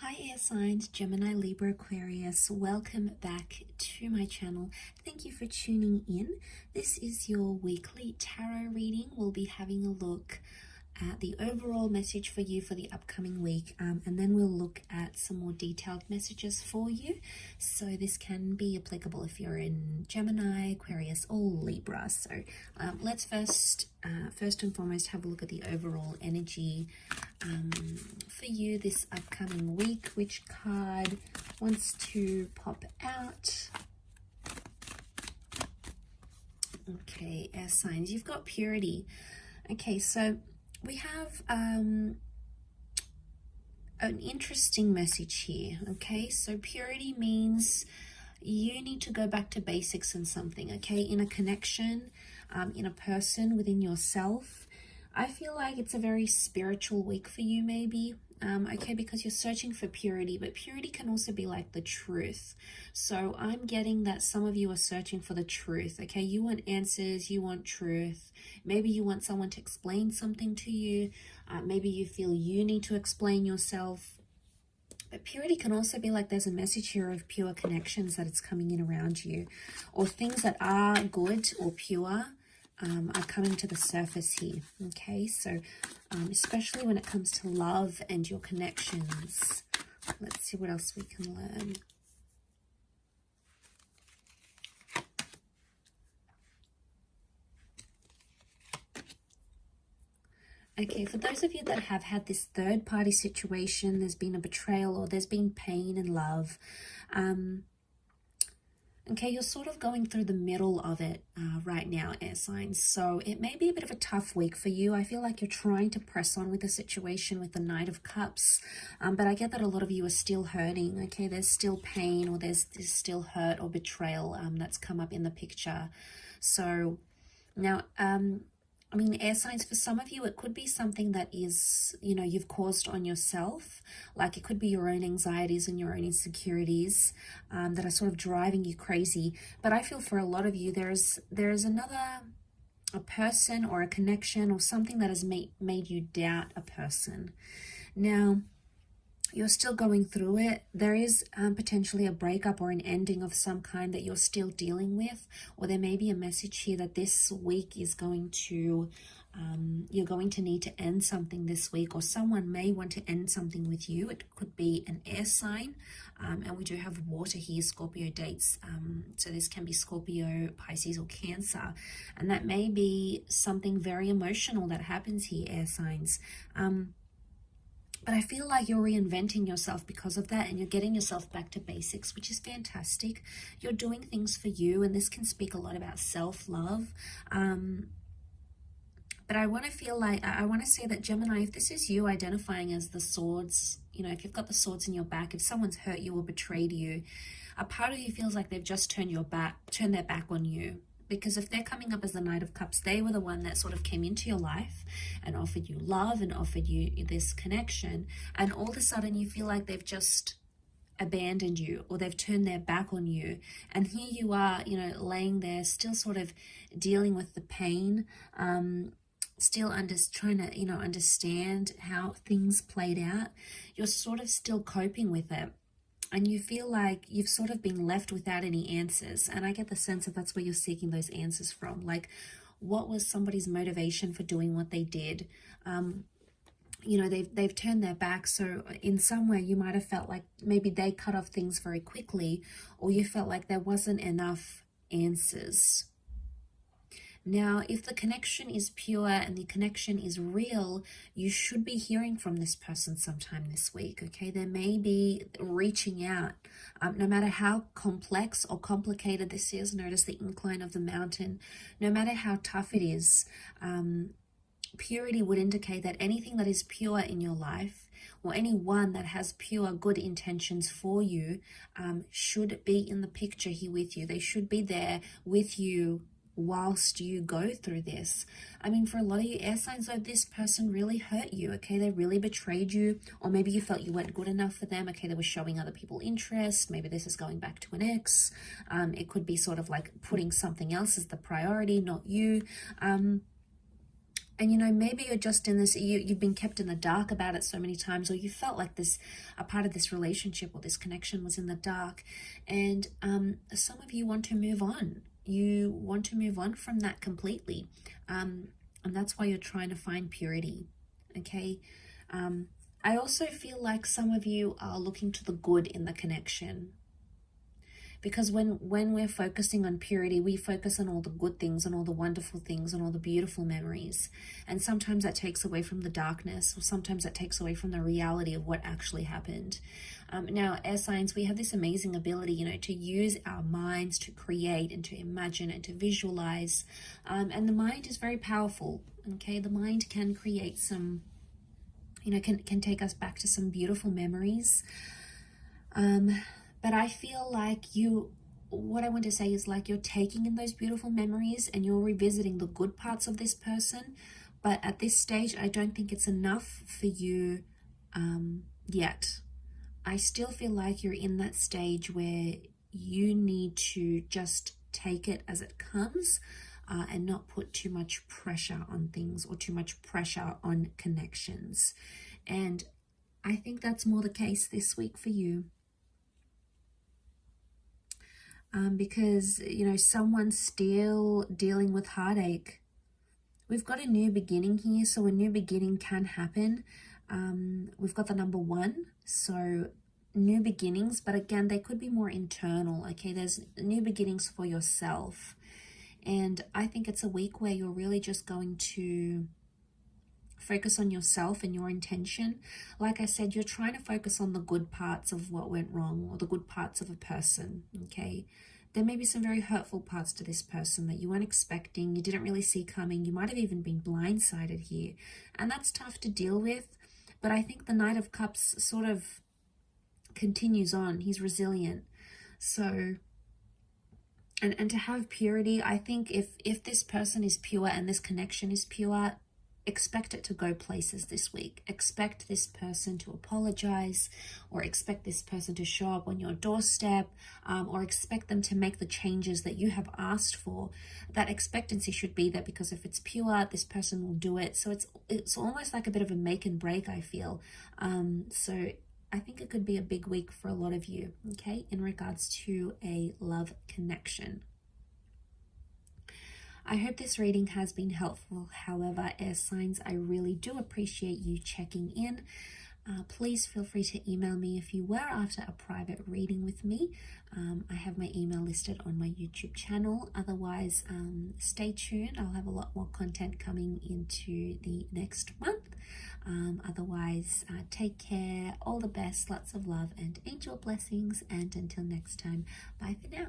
Hi air signs, Gemini, Libra, Aquarius. Welcome back to my channel. Thank you for tuning in. This is your weekly tarot reading. We'll be having a look at the overall message for you for the upcoming week, and then we'll look at some more detailed messages for you. So this can be applicable if you're in Gemini, Aquarius, or Libra. So let's first and foremost have a look at the overall energy for you this upcoming week. Which card wants to pop out? Okay, air signs, you've got purity. Okay, so we have an interesting message here. Okay, so purity means you need to go back to basics in something, okay, in a connection, in a person, within yourself. I feel like it's a very spiritual week for you, maybe. Okay, because you're searching for purity, but purity can also be like the truth. So I'm getting that some of you are searching for the truth. Okay, you want answers, you want truth. Maybe you want someone to explain something to you. Maybe you feel you need to explain yourself. But purity can also be like there's a message here of pure connections that it's coming in around you, or things that are good or pure are coming to the surface here. Okay, so especially when it comes to love and your connections. Let's see what else we can learn. Okay, for those of you that have had this third-party situation, there's been a betrayal or there's been pain in love. Okay, you're sort of going through the middle of it right now, air signs. So it may be a bit of a tough week for you. I feel like you're trying to press on with the situation with the Knight of Cups. But I get that a lot of you are still hurting. Okay, there's still pain, or there's still hurt or betrayal that's come up in the picture. So now, I mean, air signs, for some of you, it could be something that is, you know, you've caused on yourself. Like it could be your own anxieties and your own insecurities that are sort of driving you crazy. But I feel for a lot of you, there's a person or a connection or something that has made you doubt a person. Now, you're still going through it. There is potentially a breakup or an ending of some kind that you're still dealing with, or there may be a message here that this week is going to, you're going to need to end something this week, or someone may want to end something with you. It could be an air sign, and we do have water here, Scorpio dates, so this can be Scorpio, Pisces, or Cancer, and that may be something very emotional that happens here, air signs. But I feel like you're reinventing yourself because of that, and you're getting yourself back to basics, which is fantastic. You're doing things for you, and this can speak a lot about self-love. But I want to say that, Gemini, if this is you identifying as the swords, you know, if you've got the swords in your back, if someone's hurt you or betrayed you, a part of you feels like they've just turned their back on you. Because if they're coming up as the Knight of Cups, they were the one that sort of came into your life and offered you love and offered you this connection. And all of a sudden you feel like they've just abandoned you, or they've turned their back on you. And here you are, you know, laying there still sort of dealing with the pain, still trying to, you know, understand how things played out. You're sort of still coping with it. And you feel like you've sort of been left without any answers. And I get the sense that that's where you're seeking those answers from. Like, what was somebody's motivation for doing what they did? You know, they've turned their back. So in some way you might have felt like maybe they cut off things very quickly, or you felt like there wasn't enough answers. Now, if the connection is pure and the connection is real, you should be hearing from this person sometime this week, okay? There may be reaching out. No matter how complex or complicated this is, notice the incline of the mountain. No matter how tough it is, purity would indicate that anything that is pure in your life, or anyone that has pure good intentions for you, should be in the picture here with you. They should be there with you whilst you go through this. I mean, for a lot of you air signs, though, this person really hurt you, okay? They really betrayed you, or maybe you felt you weren't good enough for them, okay? They were showing other people interest. Maybe this is going back to an ex. It could be sort of like putting something else as the priority, not you. And, you know, maybe you're just in this, you've been kept in the dark about it so many times, or you felt like a part of this relationship or this connection was in the dark. And some of you want to move on. You want to move on from that completely. And that's why you're trying to find purity. Okay. I also feel like some of you are looking to the good in the connection. Because when we're focusing on purity, we focus on all the good things and all the wonderful things and all the beautiful memories. And sometimes that takes away from the darkness, or sometimes that takes away from the reality of what actually happened. Now, air signs, we have this amazing ability, you know, to use our minds to create and to imagine and to visualize. And the mind is very powerful, okay? The mind can create some, you know, can take us back to some beautiful memories. But I feel like what I want to say is like you're taking in those beautiful memories and you're revisiting the good parts of this person. But at this stage, I don't think it's enough for you yet. I still feel like you're in that stage where you need to just take it as it comes and not put too much pressure on things or too much pressure on connections. And I think that's more the case this week for you. Because, you know, someone's still dealing with heartache. We've got a new beginning here, so a new beginning can happen. We've got the number 1, so new beginnings, but again, they could be more internal, okay? There's new beginnings for yourself. And I think it's a week where you're really just going to focus on yourself and your intention. Like I said, you're trying to focus on the good parts of what went wrong or the good parts of a person, okay? There may be some very hurtful parts to this person that you weren't expecting, you didn't really see coming, you might have even been blindsided here. And that's tough to deal with, but I think the Knight of Cups sort of continues on. He's resilient. So, and to have purity, I think if this person is pure and this connection is pure, expect it to go places this week. Expect this person to apologize, or expect this person to show up on your doorstep, or expect them to make the changes that you have asked for. That expectancy should be there, because if it's pure, this person will do it. So it's almost like a bit of a make and break, I feel. So I think it could be a big week for a lot of you, okay, in regards to a love connection. I hope this reading has been helpful. However, air signs, I really do appreciate you checking in. Please feel free to email me if you were after a private reading with me. I have my email listed on my YouTube channel. Otherwise, stay tuned. I'll have a lot more content coming into the next month. Otherwise, take care. All the best. Lots of love and angel blessings. And until next time, bye for now.